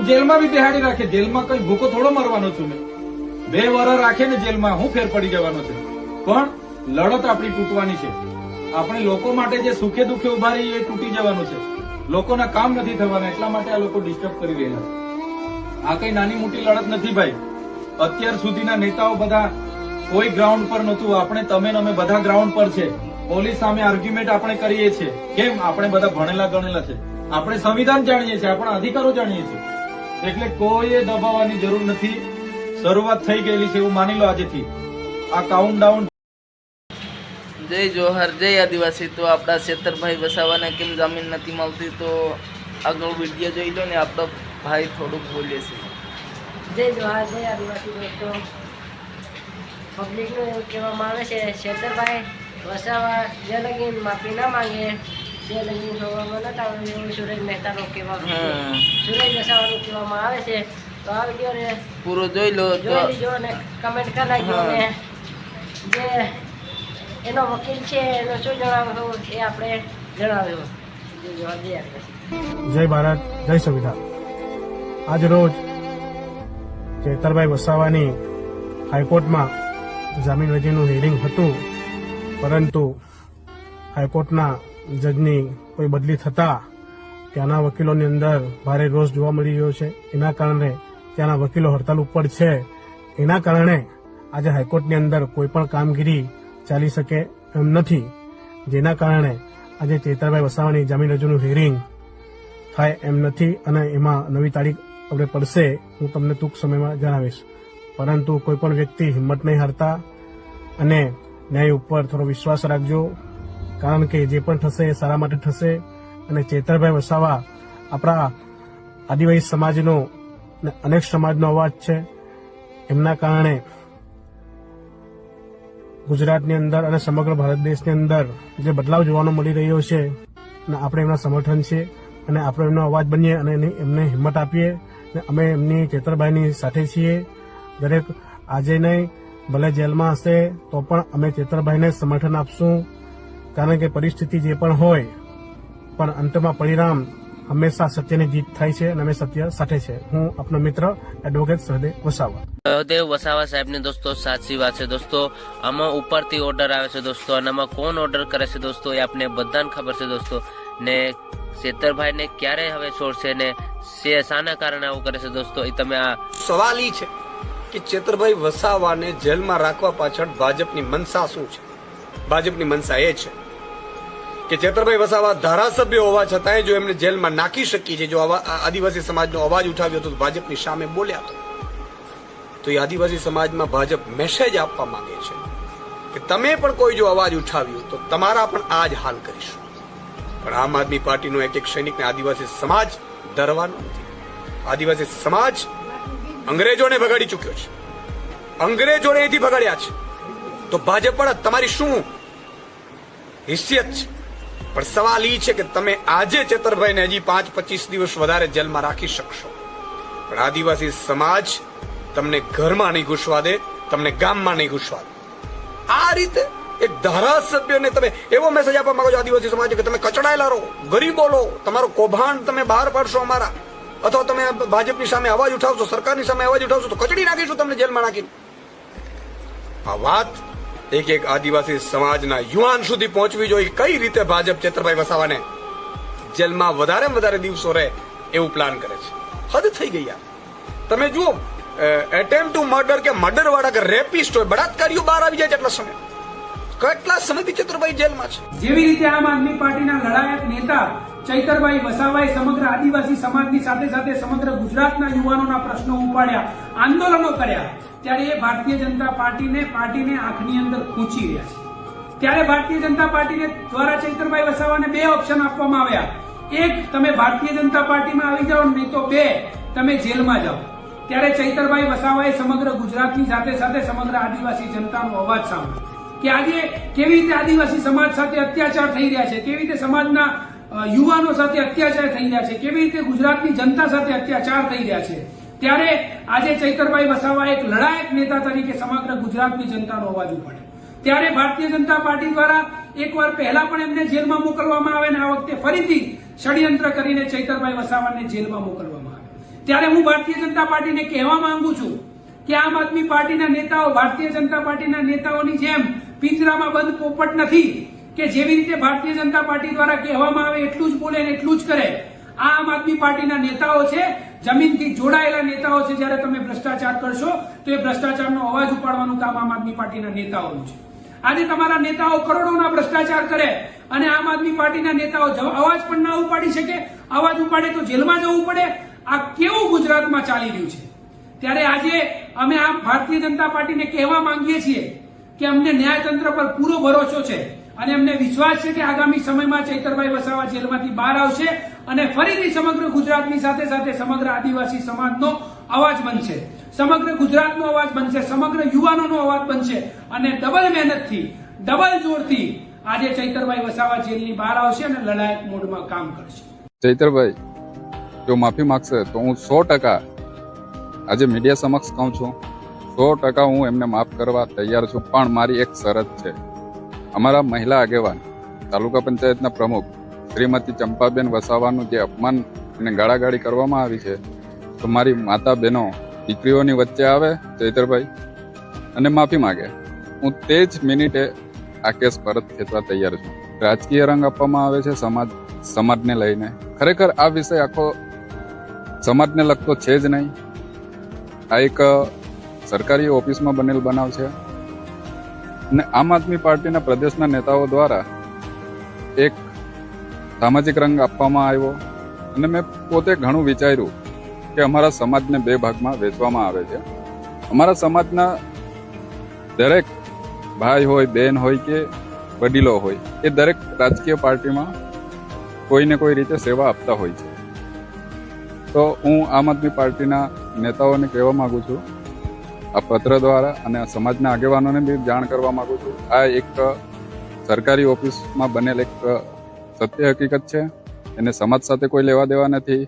જેલમાં બી બેહાડી રાખે, જેલમાં કઈ ભૂકો થોડો મરવાનો છું મેં, 2 વર્ષ રાખે ને જેલમાં હું ફેર પડી જવાનો છે, પણ લડત આપણી તૂટવાની છે. આપણે લોકો માટે જે સુખે દુઃખે ઉભા રહીએ એ તૂટી જવાનું છે. લોકોના કામ નથી થવાના, એટલા માટે આ લોકો ડિસ્ટર્બ કરી રહ્યા છે. આ કઈ નાની મોટી લડત નથી ભાઈ. અત્યાર સુધીના નેતાઓ બધા કોઈ ગ્રાઉન્ડ પર નતું, આપણે તમે ને અમે બધા ગ્રાઉન્ડ પર છે. પોલીસ સામે આર્ગ્યુમેન્ટ આપણે કરીએ છીએ. કેમ? આપણે બધા ભણેલા ગણેલા છે, આપણે સંવિધાન જાણીએ છીએ, આપણા અધિકારો જાણીએ છીએ. એટલે કોઈએ દબાવવાની જરૂર નથી. શરૂઆત થઈ ગયેલી છે એવું માની લો આજેથી. આ કાઉન્ટડાઉન. જય જોહર, જય આદિવાસી. તો આપણા છેતરભાઈ વસાવાને કેમ જામીન નથી મળતી, તો આગળ વિડીયો જોઈ લો ને આપણો ભાઈ થોડુંક બોલે છે. જય જોહર, જય આદિવાસી દોસ્તો. પબ્લિકનું એવું કહેવામાં આવે છે, છેતરભાઈ વસાવા જે લગીન માફી ના માંગે જે લગીન જોવામાં નતા આવે એવું સુરેશ મહેતાનું કહેવાનું છે. સુરેશ વસાવાનું કહેવામાં આવે છે. તો આ વિડીયોને પૂરો જોઈ લો, જોઈ લીજો અને કમેન્ટ કરી નાખજો. અને જે એનો વકીલ છે એનો શું જણાવ્યું એ આપણે જણાવ્યું. જય જોહર, જય આદિવાસી. જય ભારત, જય સંવિધાન. આજ રોજ ચેતરભાઈ વસાવાની હાઈકોર્ટમાં જામીન અરજીનું હિયરિંગ હતું, પરંતુ હાઈકોર્ટના જજની કોઈ બદલી થતા ત્યાંના વકીલોની અંદર ભારે રોષ જોવા મળી રહ્યો છે. એના કારણે ત્યાંના વકીલો હડતાલ ઉપર છે. એના કારણે આજે હાઈકોર્ટની અંદર કોઈ પણ કામગીરી ચાલી શકે એમ નથી, જેના કારણે આજે ચેતરભાઈ વસાવાની જામીન અરજીનું હિયરિંગ થાય એમ નથી અને એમાં નવી તારીખ આપણે પડશે, હું તમને ટૂંક સમયમાં જણાવીશ. પરંતુ કોઈ પણ વ્યક્તિ હિંમત નહીં હારતા અને ન્યાય ઉપર થોડો વિશ્વાસ રાખજો, કારણ કે જે પણ થશે એ સારા માટે થશે. અને ચેતરભાઈ વસાવા આપણા આદિવાસી સમાજનો અને અનેક સમાજનો અવાજ છે. એમના કારણે ગુજરાતની અંદર અને સમગ્ર ભારત દેશની અંદર જે બદલાવ જોવાનો મળી રહ્યો છે, અને આપણે એમના સમર્થન છે અને આપણે એમનો અવાજ બનીએ અને એમને હિંમત આપીએ. અને અમે એમની ચેતરભાઈની સાથે છીએ. દરેક આજે નહીં, ભલે જેલમાં હશે તો પણ અમે ચેતરભાઈને સમર્થન આપશું, કારણ કે પરિસ્થિતિ જે પણ હોય, પણ અંતમાં પરિણામ હંમેશા સત્યની જીત થાય છે અને અમે સત્ય સાથે છે. હું આપનો મિત્ર એડવોકેટ સહદેવ વસાવા. સહદેવ વસાવા સાહેબને દોસ્તો સાચી વાત છે દોસ્તો. આમાં ઉપરથી ઓર્ડર આવે છે દોસ્તો, અને આમાં કોણ ઓર્ડર કરે છે દોસ્તો એ આપને બધાને ખબર છે દોસ્તો. ને છેતરભાઈ ને ક્યારે હવે છોડશે ને શાના કારણે આવું કરે છે દોસ્તો, એ તમે આ સવાલ ઈ છે કે ચેતરભાઈ વસાવાને જેલમાં રાખવા પાછળ ભાજપની મનસા શું છે? ભાજપની મનસા એ છે કે ચેતરભાઈ વસાવા ધારાસભ્ય હોવા છતાંય જો એમને જેલમાં નાખી શકી છે, જો આદિવાસી સમાજનો અવાજ ઉઠાવ્યો હતો, ભાજપની સામે બોલ્યા હતો, તો એ આદિવાસી સમાજમાં ભાજપ મેસેજ આપવા માંગે છે કે તમે પણ કોઈ જો અવાજ ઉઠાવ્યો તો તમારા પણ આ જ હાલ કરીશું. પણ આમ આદમી પાર્ટીનો એક સૈનિકને આદિવાસી સમાજ ડરવાનો નથી. આદિવાસી સમાજ અંગ્રેજોને ભગાડી ચૂક્યો છે, અંગ્રેજોને અહીંથી ભગાડ્યા છે. તો ભાજપ પણ તમારી શું હિસ્સિયત છે? પણ સવાલ એ છે કે તમે આજે ચેતરભાઈને હજી 5-25 દિવસ વધારે જેલમાં રાખી શકશો, પણ આદિવાસી સમાજ તમને ઘરમાં નહીં ઘૂસવા દે, તમને ગામમાં નહીં ઘૂસવા દે. આ રીતે એક ધારાસભ્યને તમે એવો મેસેજ આપવા માંગો છો આદિવાસી સમાજ કે તમે કચડાયેલા રહો, ગરીબો લો, તમારો કૌભાંડ તમે બહાર પાડશો અમારા, અથવા તમે ભાજપની સામે અવાજ ઉઠાવશો, સરકારની સામે અવાજ ઉઠાવશો તો કચડી નાખીશું તમને જેલમાં નાખીને. આ વાત એક આદિવાસી સમાજના યુવાન સુધી પહોંચવી જોઈએ. કઈ રીતે ભાજપ ચેતરભાઈ વસાવાને જેલમાં વધારે દિવસો રહે એવું પ્લાન કરે છે? હદ થઈ ગઈ યાર. તમે જુઓ, એટેમ્પ ટુ મર્ડર કે મર્ડર વાળા કે રેપિસ્ટ હોય, બળાત્કારીઓ બહાર આવી જાય કેટલા સમયથી ચેતરભાઈ જેલમાં છે. જેવી રીતે આમ આદમી પાર્ટીના લડાયક નેતા ચૈતરભાઈ વસાવાએ સમગ્ર આદિવાસી સમાજની સાથે સાથે સમગ્ર ગુજરાતના યુવાનોના પ્રશ્નો ઉપાડ્યા, આંદોલનો કર્યા, ત્યારે એ ભારતીય જનતા પાર્ટીને આંખની અંદર ખૂંચી રહ્યા છે. ત્યારે ભારતીય જનતા પાર્ટીને દ્વારા ચૈતરભાઈ વસાવાને 2 ઓપ્શન આપવામાં આવ્યા. એક, તમે ભારતીય જનતા પાર્ટીમાં આવી જાઓ, નહીં તો 2, તમે જેલમાં જાઓ. ત્યારે ચૈતરભાઈ વસાવાએ સમગ્ર ગુજરાતની સાથે સાથે સમગ્ર આદિવાસી જનતાનો અવાજ સાંભળ્યો કે આજે કેવી રીતે આદિવાસી સમાજ સાથે અત્યાચાર થઈ રહ્યા છે, કેવી રીતે સમાજના યુવાનો સાથે અત્યાચાર થઈ રહ્યા છે, કેવી રીતે ગુજરાતની જનતા સાથે અત્યાચાર થઈ રહ્યા છે. ત્યારે આજે ચૈતરભાઈ વસાવા એક લડાયક નેતા તરીકે સમગ્ર ગુજરાતની જનતાનો અવાજ ઉપાડ્યો. ત્યારે ભારતીય જનતા પાર્ટી દ્વારા એકવાર પહેલા પણ એમને જેલમાં મોકલવામાં આવે અને આ વખતે ફરીથી ષડયંત્ર કરીને ચૈતરભાઈ વસાવાને જેલમાં મોકલવામાં આવે. ત્યારે હું ભારતીય જનતા પાર્ટીને કહેવા માંગુ છું કે આમ આદમી પાર્ટીના નેતાઓ ભારતીય જનતા પાર્ટીના નેતાઓની જેમ પિંજરામાં બંધ પોપટ નથી કે જેવી રીતે ભારતીય જનતા પાર્ટી દ્વારા કહેવામાં આવે એટલું જ બોલે ને એટલું જ કરે. આ આમ આદમી પાર્ટીના નેતાઓ છે, જમીનથી જોડાયેલા નેતાઓ છે. જ્યારે તમે ભ્રષ્ટાચાર કરશો તો એ ભ્રષ્ટાચારનો અવાજ ઉપાડવાનું કામ આમ આદમી પાર્ટીના નેતાઓનું છે. આજે તમારા નેતાઓ કરોડોના ભ્રષ્ટાચાર કરે અને આમ આદમી પાર્ટીના નેતાઓ અવાજ પણ ના ઉપાડી શકે, અવાજ ઉપાડે તો જેલમાં જવું પડે. આ કેવું ગુજરાતમાં ચાલી રહ્યું છે? ત્યારે આજે અમે આ ભારતીય જનતા પાર્ટીને કહેવા માંગીએ છીએ કે અમને ન્યાયતંત્ર પર પૂરો ભરોસો છે અને અમને વિશ્વાસ છે કે આગામી સમયમાં ચૈતરભાઈ વસાવા જેલમાંથી બહાર આવશે અને ફરીથી સમગ્ર ગુજરાતની સાથે સાથે સમગ્ર આદિવાસી સમાજનો અવાજ બનશે, સમગ્ર ગુજરાતનો અવાજ બનશે, સમગ્ર યુવાનોનો અવાજ બનશે અને ડબલ મહેનતથી, ડબલ જોરથી આજે ચૈતરભાઈ વસાવા જેલની બહાર આવશે અને લડાયક મોડમાં કામ કરશે. ચૈતરભાઈ જો માફી માંગશે તો હું 100% આજે મીડિયા સમક્ષ કહું છું, 100% હું એમને માફ કરવા તૈયાર છું. પણ મારી એક શરત છે. અમારા મહિલા આગેવાન તાલુકા પંચાયતના પ્રમુખ શ્રીમતી ચંપાબેન વસાવાનું જે અપમાન અને ગાળાગાળી કરવામાં આવી છે, તો મારી માતા બહેનો દીકરીઓની વચ્ચે આવે ચૈતરભાઈ અને માફી માંગે, હું તે જ મિનિટે આ કેસ પરત ખેંચવા તૈયાર છું. રાજકીય રંગ આપવામાં આવે છે સમાજને લઈને. ખરેખર આ વિષય આખો સમાજને લગતો છે જ નહીં. આ એક સરકારી ઓફિસમાં બનેલ બનાવ છે અને આમ આદમી પાર્ટીના પ્રદેશના નેતાઓ દ્વારા એક સામાજિક રંગ આપવામાં આવ્યો અને મેં પોતે ઘણું વિચાર્યું કે અમારા સમાજને 2 ભાગમાં વહેંચવામાં આવે છે. અમારા સમાજના દરેક ભાઈ હોય, બહેન હોય કે વડીલો હોય, એ દરેક રાજકીય પાર્ટીમાં કોઈને કોઈ રીતે સેવા આપતા હોય છે. તો હું આમ આદમી પાર્ટીના નેતાઓને કહેવા માંગુ છું, આ પત્ર દ્વારા અને સમાજના આગેવાનોને બી જાણ કરવા માંગુ છું, આ એક સરકારી ઓફિસમાં બનેલ એક સત્ય હકીકત છે. એને સમાજ સાથે કોઈ લેવા દેવા નથી.